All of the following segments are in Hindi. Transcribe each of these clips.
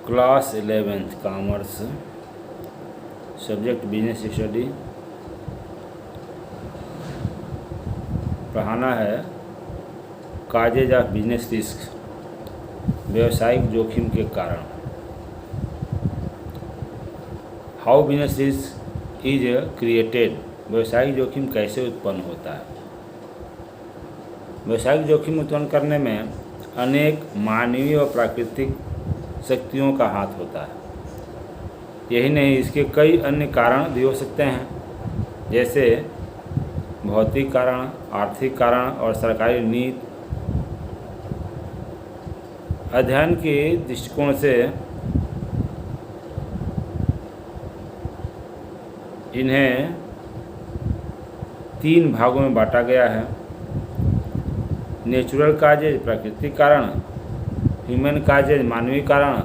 Class 11th commerce, subject business study. पढ़ाना है काजेज ऑफ बिजनेस रिस्क, व्यवसायिक जोखिम के कारण। How business risk is created, व्यवसायिक जोखिम कैसे उत्पन्न होता है। व्यवसायिक जोखिम उत्पन्न करने में अनेक मानवीय और प्राकृतिक शक्तियों का हाथ होता है। यही नहीं, इसके कई अन्य कारण भी हो सकते हैं, जैसे भौतिक कारण, आर्थिक कारण और सरकारी नीति। अध्ययन के दृष्टिकोण से इन्हें 3 भागों में बांटा गया है। नेचुरल काजेज, प्राकृतिक कारण; ह्यूमन काजेज, मानवीय कारण;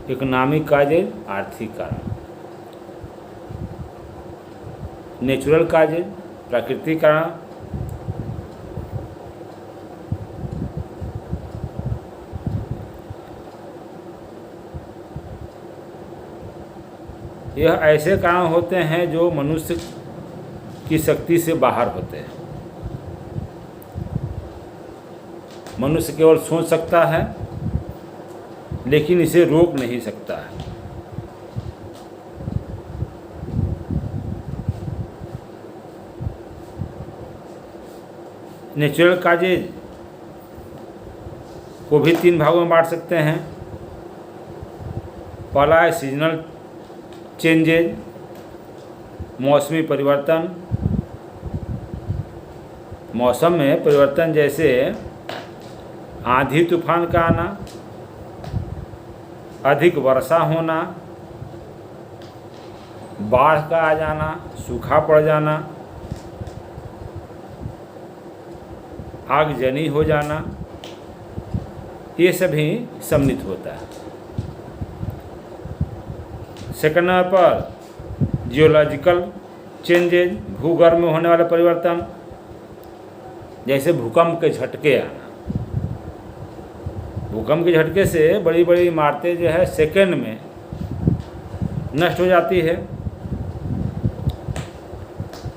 इकोनॉमिक काजेज, आर्थिक कारण। नेचुरल काजेज, प्राकृतिक कारण, यह ऐसे कारण होते हैं जो मनुष्य की शक्ति से बाहर होते हैं। मनुष्य केवल सोच सकता है लेकिन इसे रोक नहीं सकता है। नेचुरल काजेज को भी 3 भागों में बांट सकते हैं। पहला है सीजनल चेंजेज, मौसमी परिवर्तन। मौसम में परिवर्तन जैसे आंधी तूफान का आना, अधिक वर्षा होना, बाढ़ का आ जाना, सूखा पड़ जाना, आगजनी हो जाना, ये सभी सम्मिलित होता है। सेकंड नंबर पर जियोलॉजिकल चेंजेज, भूगर्भ में होने वाले परिवर्तन, जैसे भूकंप के झटके आना। भूकंप के झटके से बड़ी बड़ी इमारतें जो है सेकंड में नष्ट हो जाती है।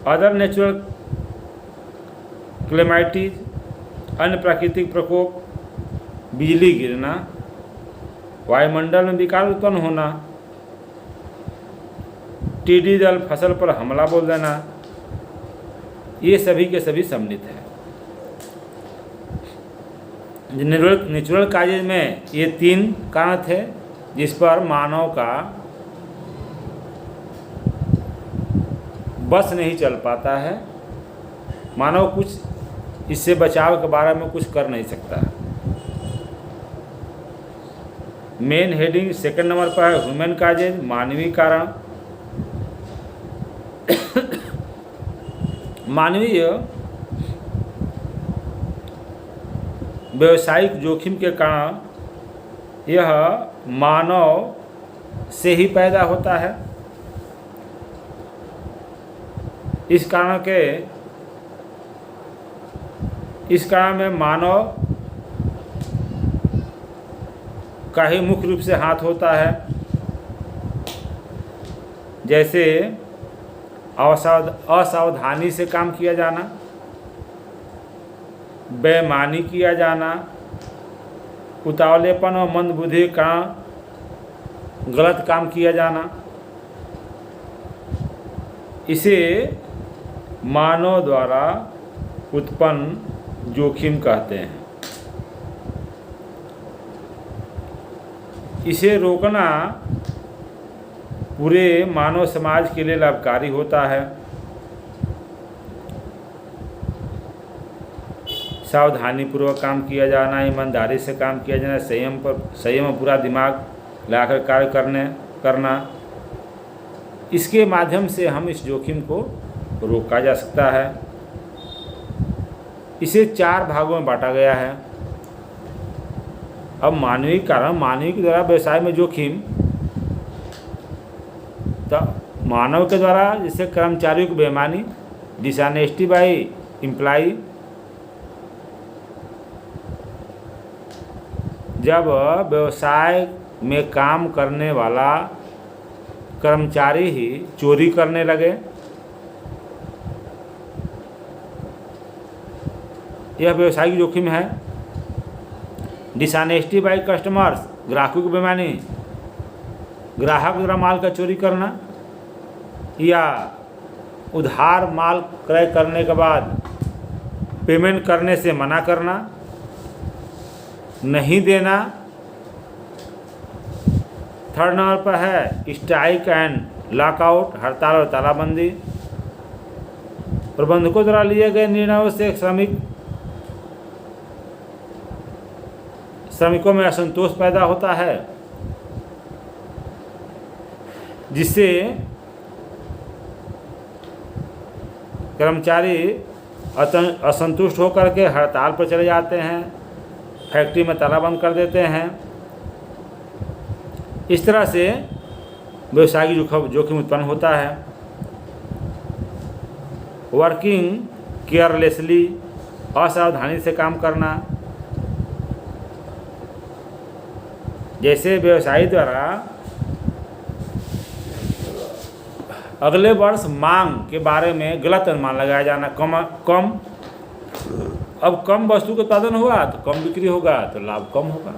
अदर नेचुरल क्लेमाइटीज, अन्य प्राकृतिक प्रकोप, बिजली गिरना, वायुमंडल में विकार उत्पन्न होना, टिड्डी दल फसल पर हमला बोल देना, ये सभी के सभी सम्मिलित हैं। नेचुरल काजेज में ये 3 कारण थे जिस पर मानव का बस नहीं चल पाता है। मानव कुछ इससे बचाव के बारे में कुछ कर नहीं सकता है। मेन हेडिंग सेकंड नंबर पर है ह्यूमन काजेज, मानवीय कारण। मानवीय व्यवसायिक जोखिम के कारण यह मानव से ही पैदा होता है। इस कारण में मानव का ही मुख्य रूप से हाथ होता है। जैसे असावधानी से काम किया जाना, बेईमानी किया जाना, उतावलेपन और मंदबुद्धि का गलत काम किया जाना, इसे मानव द्वारा उत्पन्न जोखिम कहते हैं। इसे रोकना पूरे मानव समाज के लिए लाभकारी होता है। सावधानीपूर्वक काम किया जाना, ईमानदारी से काम किया जाना, संयम में पूरा दिमाग लाकर कार्य करना, इसके माध्यम से हम इस जोखिम को रोका जा सकता है। इसे 4 भागों में बांटा गया है। अब मानवीय कारण, मानवीय के द्वारा व्यवसाय में जोखिम, तो मानव के द्वारा जैसे कर्मचारियों की बेईमानी, डिसऑनेस्टी बाय एम्प्लॉय, जब व्यवसाय में काम करने वाला कर्मचारी ही चोरी करने लगे, यह व्यवसायिक जोखिम है। डिसऑनेस्टी बाय कस्टमर्स, ग्राहकों की बेईमानी, ग्राहक द्वारा माल का चोरी करना या उधार माल क्रय करने के बाद पेमेंट करने से मना करना, नहीं देना। थर्ड नंबर पर है स्ट्राइक एंड लॉकआउट, हड़ताल और तालाबंदी। प्रबंधकों द्वारा लिए गए निर्णयों से श्रमिकों में असंतोष पैदा होता है, जिससे कर्मचारी असंतुष्ट होकर के हड़ताल पर चले जाते हैं, फैक्ट्री में ताला बंद कर देते हैं। इस तरह से व्यवसायिक जोखिम उत्पन्न होता है। वर्किंग केयरलेसली, असावधानी से काम करना, जैसे व्यवसायी द्वारा अगले वर्ष मांग के बारे में गलत अनुमान लगाया जाना। अब कम वस्तु का उत्पादन हुआ तो कम बिक्री होगा, तो लाभ कम होगा।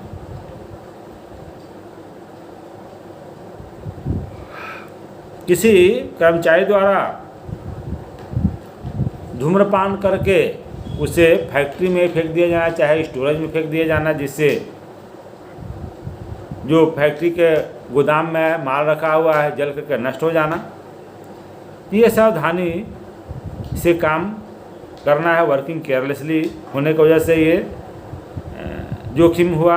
किसी कर्मचारी द्वारा धूम्रपान करके उसे फैक्ट्री में फेंक दिया जाना, चाहे स्टोरेज में फेंक दिया जाना, जिससे जो फैक्ट्री के गोदाम में माल रखा हुआ है जल करके नष्ट हो जाना। ये सावधानी से काम करना है। वर्किंग केयरलेसली होने की वजह से ये जोखिम हुआ।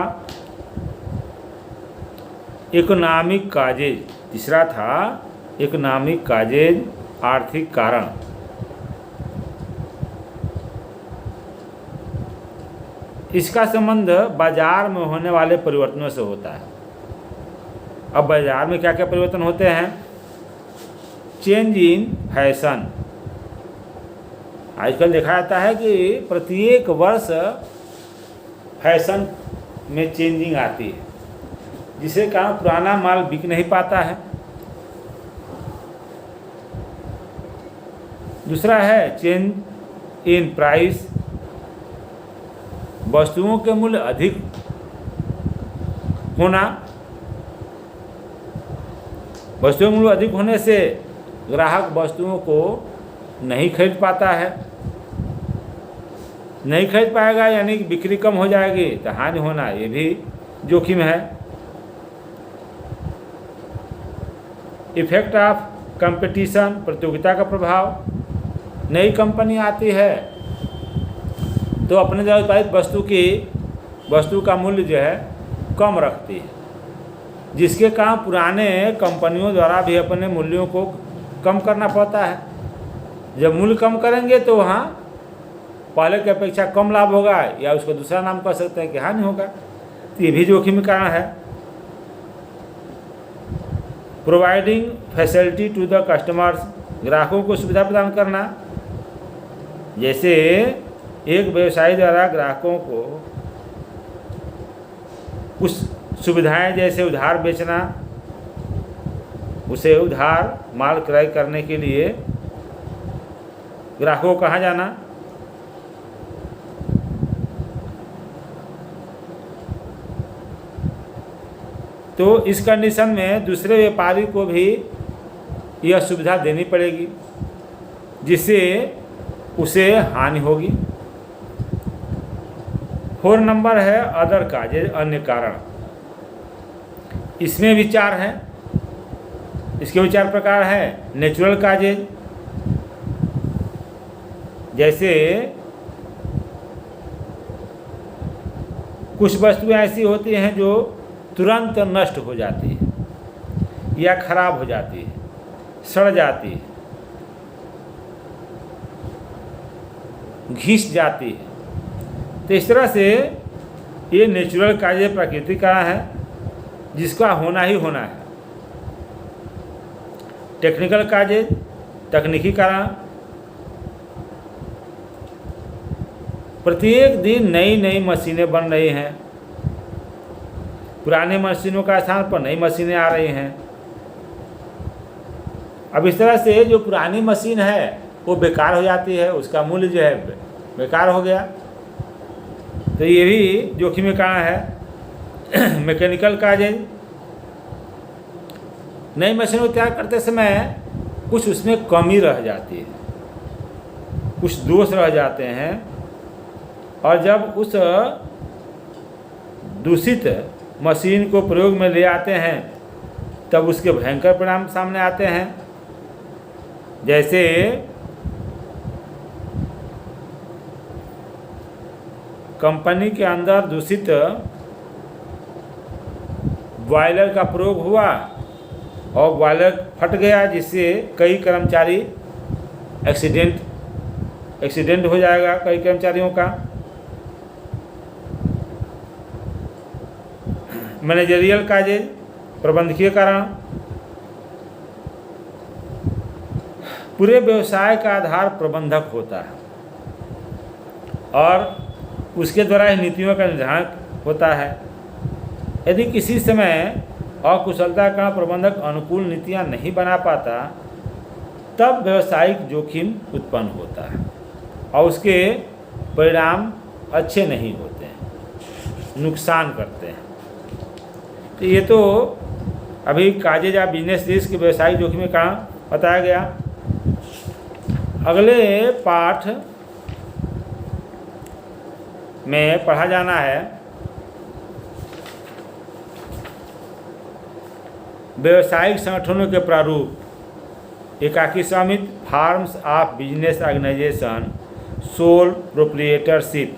इकोनॉमिक काजेज, तीसरा था इकोनॉमिक काजेज, आर्थिक कारण। इसका संबंध बाजार में होने वाले परिवर्तनों से होता है। अब बाजार में क्या क्या परिवर्तन होते हैं? चेंज इन फैशन, आजकल देखा जाता है कि प्रत्येक वर्ष फैशन में चेंजिंग आती है, जिसके कारण पुराना माल बिक नहीं पाता है। दूसरा है चेंज इन प्राइस, वस्तुओं के मूल्य अधिक होना। वस्तुओं के मूल्य अधिक होने से ग्राहक वस्तुओं को नहीं खरीद पाता है। नहीं खरीद पाएगा यानी कि बिक्री कम हो जाएगी, तो हानि होना ये भी जोखिम है। इफेक्ट ऑफ कंपटीशन, प्रतियोगिता का प्रभाव। नई कंपनी आती है तो अपने द्वारा उत्पादित वस्तु का मूल्य जो है कम रखती है, जिसके कारण पुराने कंपनियों द्वारा भी अपने मूल्यों को कम करना पड़ता है। जब मूल्य कम करेंगे तो वहाँ पहले की अपेक्षा कम लाभ होगा, या उसको दूसरा नाम कह सकते हैं कि हानि होगा। तो ये भी जोखिम का कारण है। Providing facility to the customers, ग्राहकों को सुविधा प्रदान करना। जैसे एक व्यवसायी द्वारा ग्राहकों को कुछ सुविधाएं, जैसे उधार बेचना, उसे उधार माल क्रय करने के लिए ग्राहकों को कहाँ जाना? तो इस कंडीशन में दूसरे व्यापारी को भी यह सुविधा देनी पड़ेगी, जिससे उसे हानि होगी। 4 नंबर है अदर काजेज, अन्य कारण। इसमें विचार है। इसके विचार प्रकार है नेचुरल काजेज, जैसे कुछ वस्तुएं ऐसी होती हैं जो तुरंत नष्ट हो जाती है या खराब हो जाती है, सड़ जाती है, घिस जाती है। तो इस तरह से ये नेचुरल काजेज प्राकृतिक कारण है, जिसका होना ही होना है। टेक्निकल काजेज, तकनीकी कारण। प्रत्येक दिन नई नई मशीनें बन रही हैं, पुरानी मशीनों का स्थान पर नई मशीनें आ रही हैं। अब इस तरह से जो पुरानी मशीन है वो बेकार हो जाती है, उसका मूल्य जो है बेकार हो गया। तो ये भी जोखिम का कारण है। मैकेनिकल काजेज, नई मशीन को तैयार करते समय कुछ उसमें कमी रह जाती है, कुछ दोष रह जाते हैं, और जब उस दूषित मशीन को प्रयोग में ले आते हैं तब उसके भयंकर परिणाम सामने आते हैं। जैसे कंपनी के अंदर दूषित बॉयलर का प्रयोग हुआ और बॉयलर फट गया, जिससे कई कर्मचारी एक्सीडेंट हो जाएगा कई कर्मचारियों का। मैनेजरियल काजेज, प्रबंधकीय कारण, पूरे व्यवसाय का आधार प्रबंधक होता है और उसके द्वारा ही नीतियों का निर्धारण होता है। यदि किसी समय अकुशलता का प्रबंधक अनुकूल नीतियां नहीं बना पाता तब व्यावसायिक जोखिम उत्पन्न होता है और उसके परिणाम अच्छे नहीं होते हैं, नुकसान करते हैं। तो ये तो अभी काजेज या बिजनेस रिस्क के व्यावसायिक जोखिम के कारण बताया गया। अगले पाठ में पढ़ा जाना है व्यावसायिक संगठनों के प्रारूप, एकाकी स्वामित्व, forms of business organisation, sole proprietorship.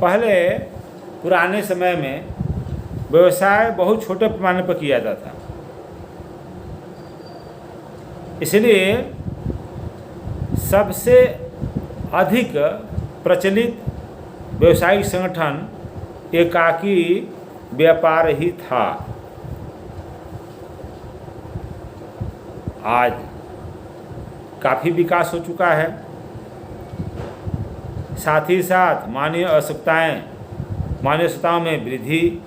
पहले पुराने समय में व्यवसाय बहुत छोटे पैमाने पर किया जाता था, इसलिए सबसे अधिक प्रचलित व्यवसायिक संगठन एकाकी व्यापार ही था। आज काफ़ी विकास हो चुका है, साथ ही साथ मानवीय आवश्यकताओं में वृद्धि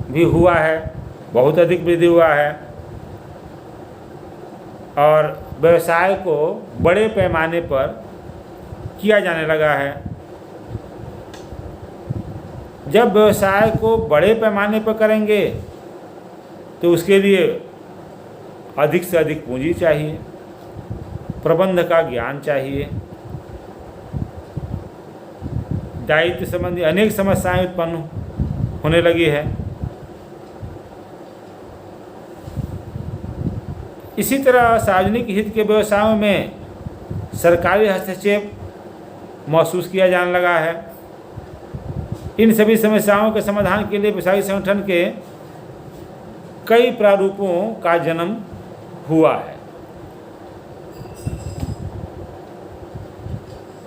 भी हुआ है, बहुत अधिक वृद्धि हुआ है, और व्यवसाय को बड़े पैमाने पर किया जाने लगा है। जब व्यवसाय को बड़े पैमाने पर करेंगे तो उसके लिए अधिक से अधिक पूंजी चाहिए, प्रबंध का ज्ञान चाहिए, दायित्व संबंधी अनेक समस्याएं उत्पन्न होने लगी है। इसी तरह सार्वजनिक हित के व्यवसायों में सरकारी हस्तक्षेप महसूस किया जाने लगा है। इन सभी समस्याओं के समाधान के लिए व्यवसायिक संगठन के कई प्रारूपों का जन्म हुआ है।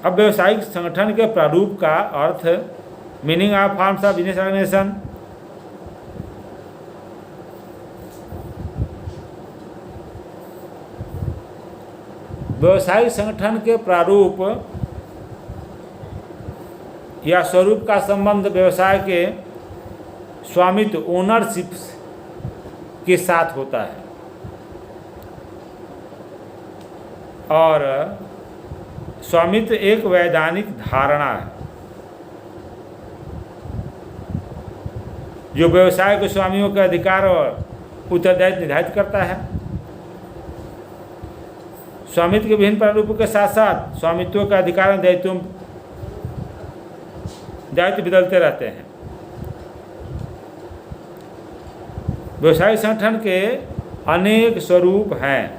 अब व्यवसायिक संगठन के प्रारूप का अर्थ, meaning of forms of business organisation. व्यवसायिक संगठन के प्रारूप या स्वरूप का संबंध व्यवसाय के स्वामित्व, ओनरशिप के साथ होता है, और स्वामित्व एक वैधानिक धारणा है जो व्यवसाय के स्वामियों के अधिकार और उत्तरदायित्व निर्धारित करता है। स्वामित्व के विभिन्न प्रारूपों के साथ साथ स्वामित्व के अधिकार और दायित्व बदलते रहते हैं। व्यवसायिक संगठन के अनेक स्वरूप हैं,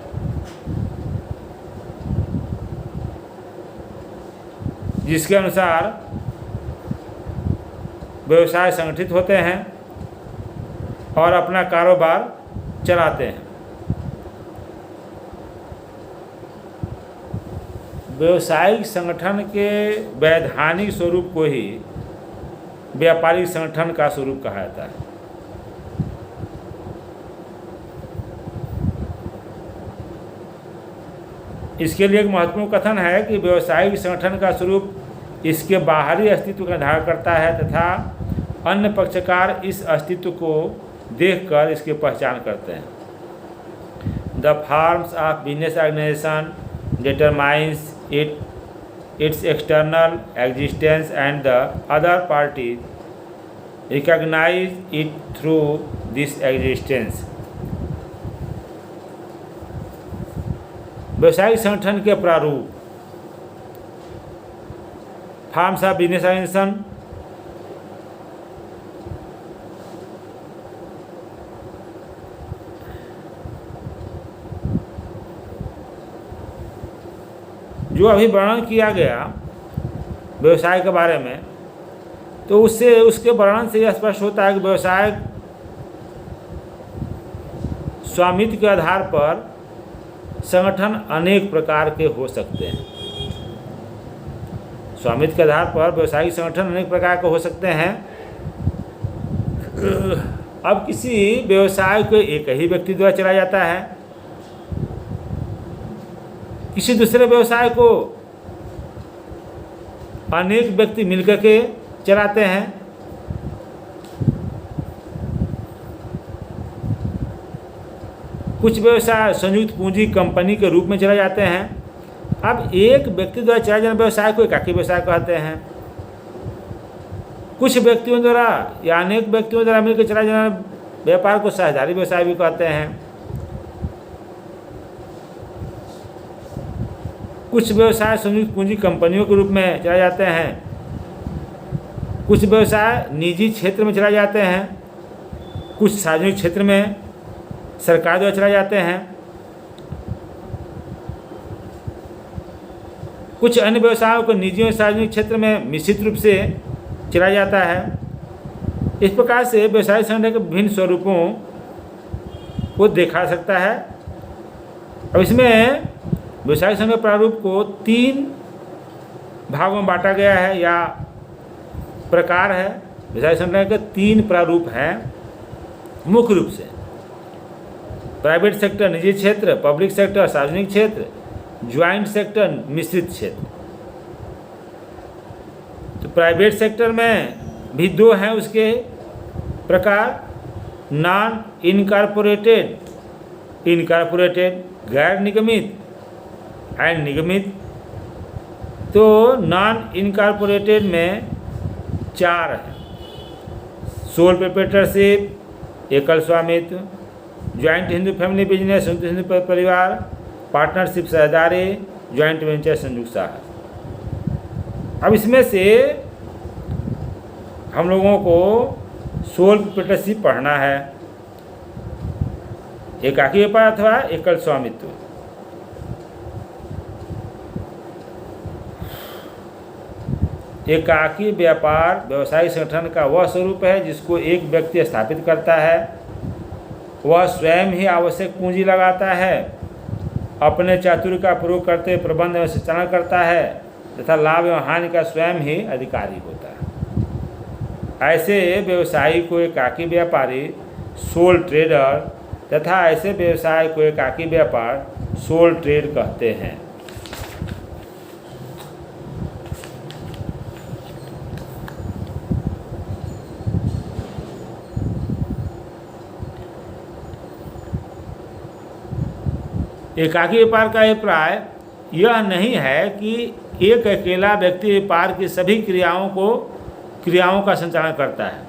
जिसके अनुसार व्यवसाय संगठित होते हैं और अपना कारोबार चलाते हैं। व्यवसायिक संगठन के वैधानिक स्वरूप को ही व्यापारिक संगठन का स्वरूप कहा जाता है। इसके लिए एक महत्वपूर्ण कथन है कि व्यवसायिक संगठन का स्वरूप इसके बाहरी अस्तित्व का निर्धारण करता है तथा अन्य पक्षकार इस अस्तित्व को देखकर इसकी पहचान करते हैं। The forms of business organisation determines its external existence and the other parties recognise it through this existence. व्यवसायिक संगठन के प्रारूप। फॉर्म्स ऑफ बिजनेस ऑर्गेनाइजेशन जो अभी वर्णन किया गया व्यवसाय के बारे में, तो उसके वर्णन से यह स्पष्ट होता है कि व्यवसाय स्वामित्व के आधार पर संगठन अनेक प्रकार के हो सकते हैं। स्वामित्व के आधार पर व्यवसायिक संगठन अनेक प्रकार के हो सकते हैं। अब किसी व्यवसाय को एक ही व्यक्ति द्वारा चलाया जाता है, किसी दूसरे व्यवसाय को अनेक व्यक्ति मिलकर के चलाते हैं। कुछ व्यवसाय संयुक्त पूंजी कंपनी के रूप में चलाए जाते हैं। अब एक व्यक्ति द्वारा चलाए जाने व्यवसाय को एकाकी व्यवसाय कहते हैं। कुछ व्यक्तियों द्वारा या अनेक व्यक्तियों द्वारा मिलकर चलाए जाने व्यापार को साझेदारी व्यवसाय भी कहते हैं। कुछ व्यवसाय संयुक्त पूंजी कंपनियों के रूप में चलाए जाते हैं। कुछ व्यवसाय निजी क्षेत्र में चलाए जाते हैं। कुछ सार्वजनिक क्षेत्र में सरकार द्वारा चलाए जाते हैं। कुछ अन्य व्यवसायों को निजी और सार्वजनिक क्षेत्र में मिश्रित रूप से चलाया जाता है। इस प्रकार से व्यवसायिक संगठन के विभिन्न स्वरूपों को देखा जा सकता है। अब इसमें व्यवसायिक संगठन के प्रारूप को 3 भागों में बांटा गया है या प्रकार है। व्यवसायिक संगठन के 3 प्रारूप हैं मुख्य रूप से। प्राइवेट सेक्टर निजी क्षेत्र, पब्लिक सेक्टर सार्वजनिक क्षेत्र, ज्वाइंट सेक्टर मिश्रित क्षेत्र। तो प्राइवेट सेक्टर में भी 2 हैं उसके प्रकार, नॉन इनकॉर्पोरेटेड, इनकॉर्पोरेटेड गैर निगमित एंड निगमित। तो नॉन इनकॉर्पोरेटेड में 4 हैं। सोल प्रोप्राइटरशिप, एकल स्वामित्व, ज्वाइंट हिंदू फैमिली बिजनेस संयुक्त हिंदू परिवार, पार्टनरशिप साझेदारी, ज्वाइंट वेंचर संयुक्त साहस। अब इसमें से हम लोगों को सोल प्रोप्राइटरशिप पढ़ना है, एकाकी व्यापार अथवा एकल स्वामित्व। एकाकी व्यापार व्यवसायिक संगठन का वह स्वरूप है जिसको एक व्यक्ति स्थापित करता है। वह स्वयं ही आवश्यक पूंजी लगाता है, अपने चातुर्य का प्रयोग करते हुए प्रबंध एवं संचालन करता है तथा लाभ एवं हानि का स्वयं ही अधिकारी होता है। ऐसे व्यवसायी को एकाकी व्यापारी सोल ट्रेडर तथा ऐसे व्यवसाय को एकाकी व्यापार सोल ट्रेड कहते हैं। एकाकी व्यापार का अभिप्राय यह नहीं है कि एक अकेला व्यक्ति व्यापार की सभी क्रियाओं का संचालन करता है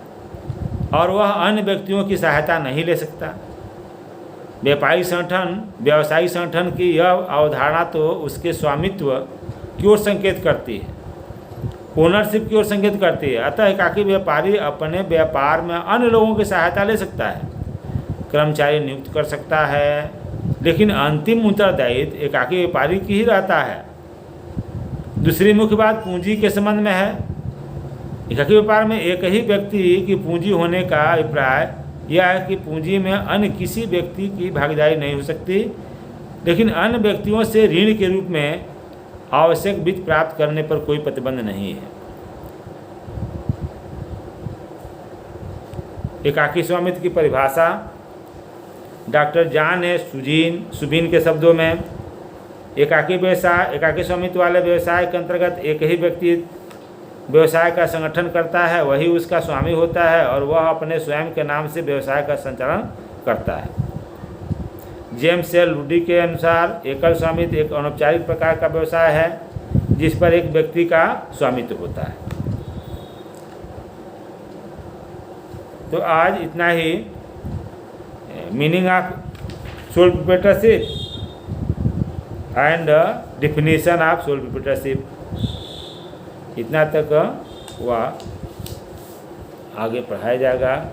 और वह अन्य व्यक्तियों की सहायता नहीं ले सकता। व्यावसायिक संगठन की यह अवधारणा तो उसके स्वामित्व की ओर संकेत करती है, ओनरशिप की ओर संकेत करती है। अतः एकाकी व्यापारी अपने व्यापार में अन्य लोगों की सहायता ले सकता है, कर्मचारी नियुक्त कर सकता है, लेकिन अंतिम उत्तरदायित्व एकाकी व्यापारी की ही रहता है। दूसरी मुख्य बात पूंजी के संबंध में है। एकाकी व्यापार में एक ही व्यक्ति की पूंजी होने का अभिप्राय यह है कि पूंजी में अन्य किसी व्यक्ति की भागीदारी नहीं हो सकती, लेकिन अन्य व्यक्तियों से ऋण के रूप में आवश्यक वित्त प्राप्त करने पर कोई प्रतिबंध नहीं है। एकाकी स्वामित्व की परिभाषा डॉक्टर जॉन ए सुबीन के शब्दों में, एकाकी स्वामित्व वाले व्यवसाय के अंतर्गत एक ही व्यक्ति व्यवसाय का संगठन करता है, वही उसका स्वामी होता है और वह अपने स्वयं के नाम से व्यवसाय का संचालन करता है। जेम्स एल लुडी के अनुसार एकल स्वामित्व एक अनौपचारिक प्रकार का व्यवसाय है जिस पर एक व्यक्ति का स्वामित्व होता है। तो आज इतना ही, meaning of sole proprietorship and definition of sole proprietorship, इतना तक वह आगे पढ़ाया जाएगा।